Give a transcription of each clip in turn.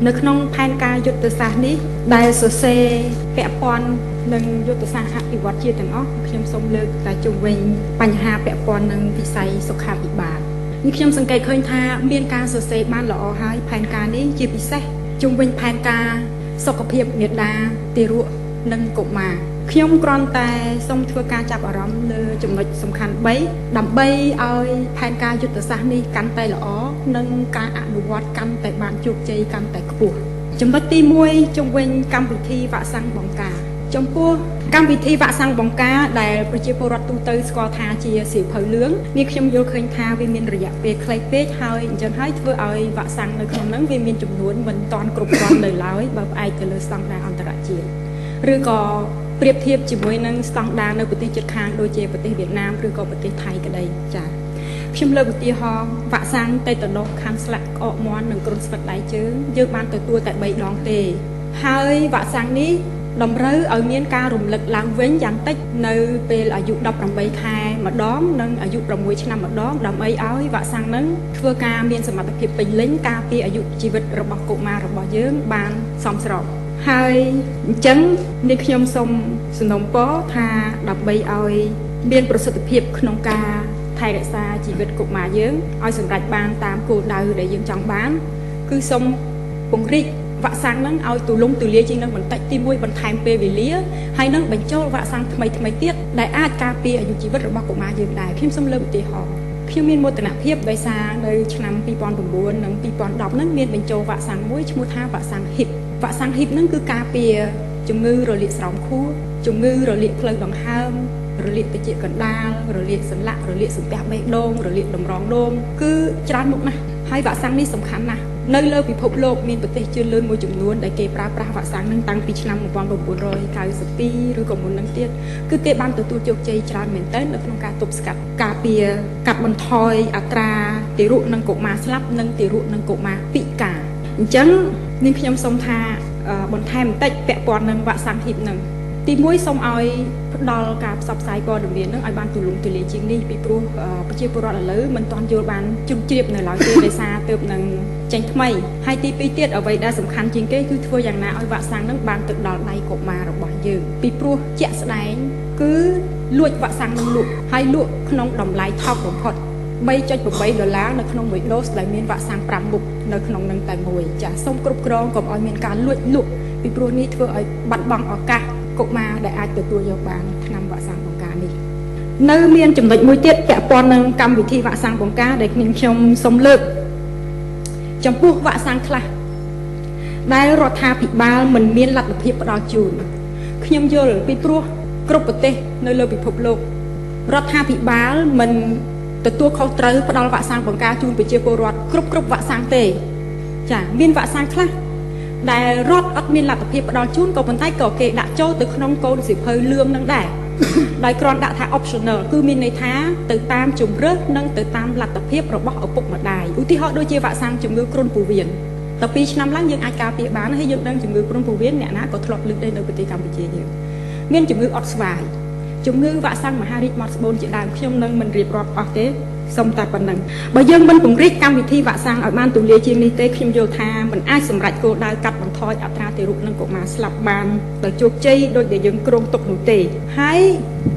នៅក្នុងផែនការយុទ្ធសាស្ត្រនេះដែលសរសេរពាក់ព័ន្ធនឹងយុទ្ធសាស្ត្រអភិវឌ្ឍជាតិទាំងអស់ខ្ញុំសូមលើកតែជុំវិញបញ្ហាពាក់ព័ន្ធនឹងវិស័យសុខាភិបាលនេះខ្ញុំសង្កេតឃើញថាមានការសរសេរបានល្អហើយផែនការនេះជាពិសេសជុំវិញផែនការសុខភាពមាតាទារកនិងកុមារខ្ញុំគ្រាន់តែសូមធ្វើការចាប់អារម្មណ៍លើចំណុចសំខាន់3ដើម្បីឲ្យផែនការយុទ្ធសាស្ត្រនេះកាន់តែល្អនិងការអនុវត្តកាន់តែបានជោគជ័យកាន់តែខ្ពស់ចំណុចទី1ជុំវិញកម្មវិធីវ៉ាក់សាំងបង្ការចំពោះកម្មវិធីវ៉ាក់សាំងបង្ការដែលប្រជាពលរដ្ឋទូទៅស្គាល់ថាជាសៀវភៅលឿងនេះខ្ញុំយល់ឃើញថាវាមានរយៈពេលខ្លីពេកហើយអញ្ចឹងហើយធ្វើឲ្យវ៉ាក់សាំងនៅក្នុងហ្នឹងវាមានចំនួនមិនទាន់គ្រប់គ្រាន់នៅឡើយបើផ្អែកទៅលើស្តង់ដារអន្តរជាតិឬក៏ប្រៀបធៀបជាមួយនឹងស្តង់ដារនៅប្រទេសជិតខាងដូចជាប្រទេសវៀតណាមឬក៏ប្រទេសថៃក្តីចា៎ខ្ញុំលើកឧទាហរណ៍វ៉ាក់សាំងតេតាណូសខាន់ស្លាក់ក្អកមាន់និងគ្រុនស្វិតដៃជើងយើងបានទទួលតែ3ដងទេហើយវ៉ាក់សាំងនេះតម្រូវឲ្យមានការរំលឹកឡើងវិញយ៉ាងតិចនៅពេលអាយុ18ខែម្ដងនិងអាយុ6ឆ្នាំម្ដងដើម្បីឲ្យវ៉ាក់សាំងនឹងធ្វើការមានសមត្ថភាពពេញលេញការពារអាយុជីវិតរបស់កុមាររបស់យើងបានសមស្របហើយអញ្ចឹងនេះខ្ញុំសូមសំណូមពរថាដើម្បីឲ្យមានប្រសិទ្ធភាពក្នុងការថែរក្សាជីវិតកុមារយើងឲ្យសម្រេចបានតាមគោលដៅដែលយើងចង់បានគឺសូមពង្រីកវ៉ាក់សាំងហ្នឹងឲ្យទូលំទូលាយជាងនឹងបន្តិចទី1បន្ថែមពេលវេលាហើយនឹងបញ្ចូលវ៉ាក់សាំងថ្មីទៀតដែលអាចការពារអាយុជីវិតរបស់កុមារយើងដែរខ្ញុំសូមលើកឧទាហរណ៍ខ្ញុំមានមោទនភាពដោយសារនៅឆ្នាំ2009និង2010ហ្នឹងមានបញ្ចូលវ៉ាក់សាំងមួយឈ្មោះថាវ៉ាក់សាំង HIP វ៉ាក់សាំង HIP ហ្នឹងគឺការពារជំងឺរលាកស្រោមខួរជំងឺរលាកផ្លូវដង្ហើមរលាកតិចកណ្ដាលរលាកសន្លាក់រលាកសំពះបេះដូងរលាកតម្រងនោមគឺច្រើនមុខណាស់ហើយវ៉ាក់សាំងនេះសំខាន់ណាស់នៅលើពិភពលោកមានប្រទេសជឿនលឿនមួយចំនួនដែលគេប្រើប្រាស់វ៉ាក់សាំងនឹងតាំងពីឆ្នាំ1992ឬក៏មុននឹងទៀតគឺគេបានទទួលជោគជ័យច្រើនមែនទែននៅក្នុងការទប់ស្កាត់ការពារកាត់បន្ថយអត្រាទារកនិងកុមារស្លាប់និងទារកនិងកុមារពិការអញ្ចឹងនេះខ្ញុំសូមថាបន្ថែមបន្តិចពាក់ព័ន្ធនឹងវ៉ាក់សាំង HIP នឹងទី1សូមឲ្យផ្ដល់ការផ្សព្វផ្សាយព័ត៌មាននឹងឲ្យបានទូលំទូលាយជាងនេះពីព្រោះប្រជាពលរដ្ឋឥឡូវមិនទាន់យល់បានជ្រាបជ្រាបនៅឡើយទេដោយសារទើបនឹងចេញថ្មីហើយទី2ទៀតអ្វីដែលសំខាន់ជាងគេគឺធ្វើយ៉ាងណាឲ្យវ៉ាក់សាំងនឹងបានទៅដល់ដៃកុមាររបស់យើងពីព្រោះជាក់ស្ដែងគឺលួចវ៉ាក់សាំងនឹងលក់ហើយលក់ក្នុងតម្លៃថោកបំផុត$3.8នៅក្នុងមួយដូសដែលមានវ៉ាក់សាំង5មុខនៅក្នុងនឹងតែមួយចាសូមគ្រប់គ្រងកុំឲ្យមានការលួចលក់ពីព្រោះនេះធ្វើឲ្យបាត់បង់ឱកាសកុមារដែលអាចទទួលយកបានថ្នាំវ៉ាក់សាំងបង្ការនេះនៅមានចំណុចមួយទៀតពាក់ព័ន្ធនឹងកម្មវិធីវ៉ាក់សាំងបង្ការដែលខ្ញុំសូមលើកចំពោះវ៉ាក់សាំងខ្លះដែលរដ្ឋាភិបាលមិនមានលទ្ធភាពផ្ដល់ជូនខ្ញុំយល់ពីព្រោះគ្រប់ប្រទេសនៅលើពិភពលោករដ្ឋាភិបាលមិនទទួលខុសត្រូវផ្ដល់វ៉ាក់សាំងបង្ការជូនប្រជាពលរដ្ឋគ្រប់វ៉ាក់សាំងទេចាមានវ៉ាក់សាំងខ្លះដែលរដ្ឋអត់មានលទ្ធភាពផ្ដល់ជូនក៏ប៉ុន្តែក៏គេដាក់ចូលទៅក្នុងកូនសៀវភៅលឿងនឹងដែរដោយគ្រាន់ដាក់ថា optional គឺមានន័យថាទៅតាមជំរើសនិងទៅតាមលទ្ធភាពរបស់ឪពុកម្ដាយឧទាហរណ៍ដូចជាវ៉ាក់សាំងជំងឺគ្រុនពោះវៀនតែ2ឆ្នាំឡើងយើងអាចការពារបានហើយយើងដឹងជំងឺគ្រុនពោះវៀនអ្នកណាក៏ធ្លាប់ឮដែរនៅប្រទេសកម្ពុជាយើងមានជំងឺអត់ស្វាយជំងឺវ៉ាក់សាំងមហារីកមាត់ស្បូនជាដើមខ្ញុំនឹងមិនរៀបរាប់អស់ទេសូមតែប៉ុណ្្នឹងបើយើងមិនពង្រីកកម្មវិធីវ៉ាក់សាំងឲ្យបានទូលាយជាងនេះទេខ្ញុំយល់ថាมันអាចសម្រេចគោលដៅកាត់បន្ថយអត្រាទារកនិងកុមារស្លាប់បានដោយជោគជ័យដោយដែលយើងគ្រោងទុកនោះទេហើយ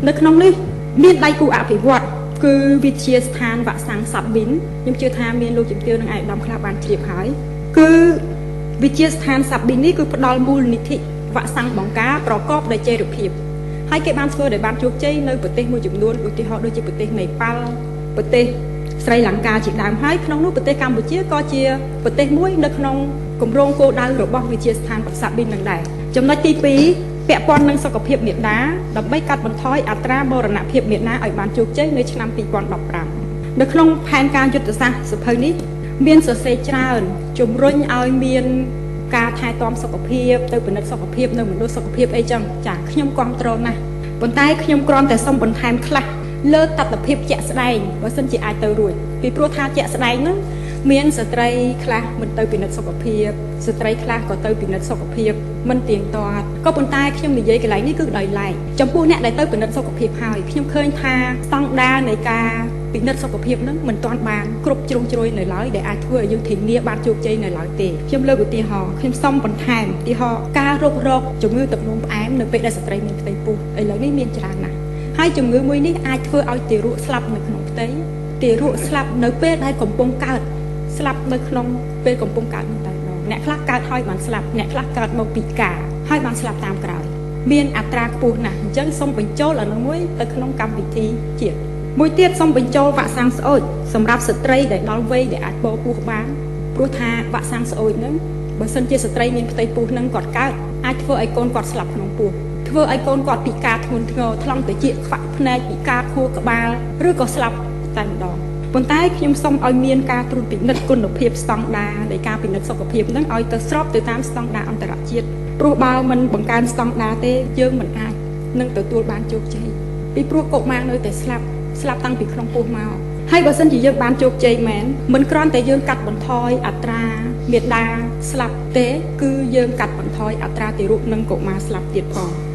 នៅក្នុងនេះមានដៃគូអភិវឌ្ឍគឺវិទ្យាស្ថានវ៉ាក់សាំងសាប់ប៊ីនខ្ញុំជឿថាមានលោកជំទាវនិងឯកឧត្តមខ្លះបានជ្រាបហើយគឺវិទ្យាស្ថានសាប់ប៊ីននេះគឺផ្ដល់មូលនិធិវ៉ាក់សាំងបង្ការប្រកបដោយចីរភាពហើយគេបានធ្វើដោយបានជោគជ័យនៅប្រទេសមួយចំនួនឧទាហរណ៍ដូចជាប្រទេសនេប៉ាល់ប្រទេសស្រីលង្កាជាដើមហើយក្នុងនោះប្រទេសកម្ពុជាក៏ជាប្រទេសមួយនៅក្នុងគម្រោងគោលដៅរបស់វិទ្យាស្ថានសាប់ប៊ីននឹងដែរចំណុចទី2ពាក់ព័ន្ធនឹងសុខភាពមាតាដើម្បីកាត់បន្ថយអត្រាមរណភាពមាតាឲ្យបានជោគជ័យនៅឆ្នាំ2015នៅក្នុងផែនការយុទ្ធសាស្ត្រសភៅនេះមានសរសេរច្រើនជំរុញឲ្យមានការថែទាំសុខភាពទៅពិនិត្យសុខភាពនៅមណ្ឌលសុខភាពអីចឹងចាខ្ញុំគាំទ្រណាស់ប៉ុន្តែខ្ញុំគ្រាន់តែសូមបន្ថែមខ្លះលើតថភាពជាក់ស្ដែងបើសិនជាអាចទៅរួចពីព្រោះថាជាក់ស្ដែងហ្នឹងមានស្ត្រីខ្លះមិនទៅពិនិត្យសុខភាពស្ត្រីខ្លះក៏ទៅពិនិត្យសុខភាពមិនទៀងទាត់ក៏ប៉ុន្តែខ្ញុំនិយាយកន្លែងនេះគឺដោយឡែកចំពោះអ្នកដែលទៅពិនិត្យសុខភាពហើយខ្ញុំឃើញថាស្តង់ដារនៃការ ពិនិត្យសុខភាពហ្នឹងមិនទាន់បានគ្រប់ជ្រុងជ្រោយនៅឡើយដែលអាចធ្វើឲ្យយើងធានាបានជោគជ័យនៅឡើយទេខ្ញុំលើកឧទាហរណ៍ខ្ញុំសូមបន្ថែមឧទាហរណ៍ការរកជំងឺទឹកនោមផ្អែមនៅពេលដែលស្ត្រីមានផ្ទៃពោះឥឡូវនេះមានច្រើនណាស់ហើយជំងឺមួយនេះអាចធ្វើឲ្យទារកស្លាប់នៅក្នុងផ្ទៃទារកស្លាប់នៅពេលដែលកំពុងកើតស្លាប់នៅក្នុងពេលកំពុងកើតនោះតែម្ដងអ្នកខ្លះកើតហើយបានស្លាប់អ្នកខ្លះកើតមកពីការហើយបានស្លាប់តាមក្រោយមានអត្រាខ្ពស់ណាស់អញ្ចឹងសូមបញ្ចូលអានោះមួយទៅក្នុងកម្មវិធីជាតិមួយទៀតសូមបញ្ចូលវ៉ាក់សាំងស្អុយសម្រាប់ស្ត្រីដែលដល់វ័យដែលអាចបោពោះបានព្រោះថាវ៉ាក់សាំងស្អុយហ្នឹងបើសិនជាស្ត្រីមានផ្ទៃពោះហ្នឹងគាត់កើតអាចធ្វើឲ្យកូនគាត់ស្លាប់ក្នុងពោះធ្វើឲ្យកូនគាត់ពិការធ្ងន់ធ្ងរថ្លង់ត្រចៀកខ្វាក់ភ្នែកពិការខួរក្បាលឬក៏ស្លាប់តែម្ដងប៉ុន្តែខ្ញុំសូមឲ្យមានការត្រួតពិនិត្យគុណភាពស្តង់ដារនៃការពិនិត្យសុខភាពហ្នឹងឲ្យទៅស្របទៅតាមស្តង់ដារអន្តរជាតិព្រោះបើមិនបង្កើនស្តង់ដារទេយើងមិនអាចនឹងទទួលបានជោគជ័យពីព្រោះកុមារនៅតែស្លាប់តាំងពីក្នុងពោះមកហើយបើសិនជាយើងបានជោគជ័យមែនមិនគ្រាន់តែយើងកាត់បន្ថយអត្រាមាតាស្លាប់ទេគឺយើងកាត់បន្ថយអត្រាទារកនិងកុមារស្លាប់ទៀតផង